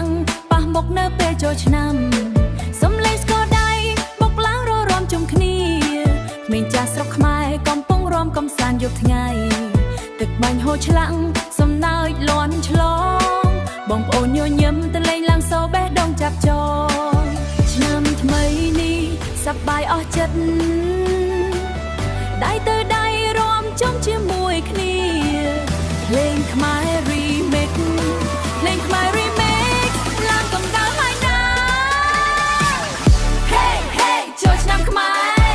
ងប៉ះមុខនៅពេលចូលឆ្នាំសំលេងស្គរដៃមកឡើងររំជុំគ្នាក្មេងចាស់ស្រុកខ្មែរកំពុងរំកំសាន្តយប់ថ្ងៃទឹកបាញ់ហូរឆ្លាំងសំណើចលាន់ឆ្លងបងប្អូនញញឹមទៅលេងឡើងសូបេះដូងចាប់ចងឆ្នាំថ្មីនេះសប្បាយអស់ចិត្តដៃទៅដៃរំជុំជាមួយគ្នាភ្លេងខ្មែរ remix ភ្លេងខ្មែរ remix ឡើងកំដៅហើយណា Hey hey ចូលឆ្នាំខ្មែរ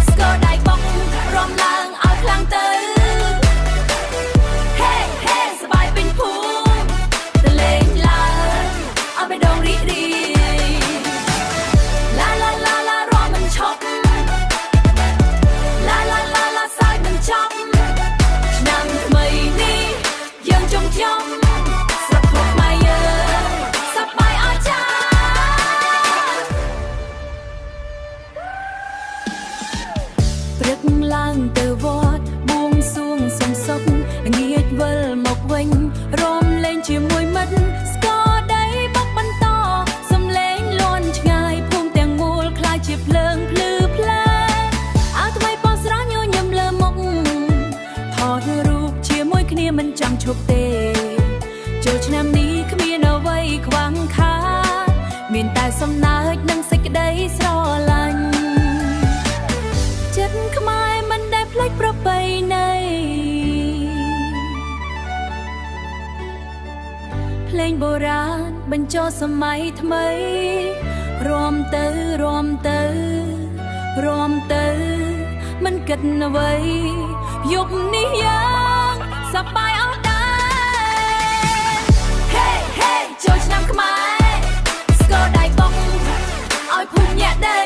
ស្គរដៃបុករំឡើងឲ្យខ្លាំងទៅ Hey hey សប្បាយពេញភូមិទៅលេងឡើងឲ្យបេះដូងរីករាយឡាឡាឡាឡារំមិនឈប់ឡាឡាឡាឡាសើចមិនចប់ឆ្នាំថ្មីនេះយើងជុំខ្ញុំស្រុកខ្មែរយើងសប្បាយអស្ចារ្យព្រឹកឡើងទៅវត្តបួងសួងសុំសុខងាកវិលមកវិញរំលេងជាមួយមិត្តស្គរដីបុកបន្តសំលេងលាន់ឆ្ងាយភូមិទាំងមូលคล้ายជាភ្លើងភ្លឺផ្លែអើថ្មីបងស្រស់ញញឹមលើមុខថតរូបជាមួយគ្នាមិនចង់ឈប់ទេចូលឆ្នាំនេះគ្មានអ្វីខ្វះខាតមានតែសំណើចនិងសេចក្តីស្រឡាញ់ចិត្តខ្មែរមិនដែលភ្លេចប្រពៃណីភ្លេងបុរាណបញ្ចូលសម័យថ្មីរួមទៅរួមទៅរួមទៅមិនគិតអ្វីយប់នេះយ៉ាងសប្បាយអស់ដែរ Hey hey ចូលឆ្នាំខ្មែរស្គរដៃបុកឲ្យភូមិញាក់ដី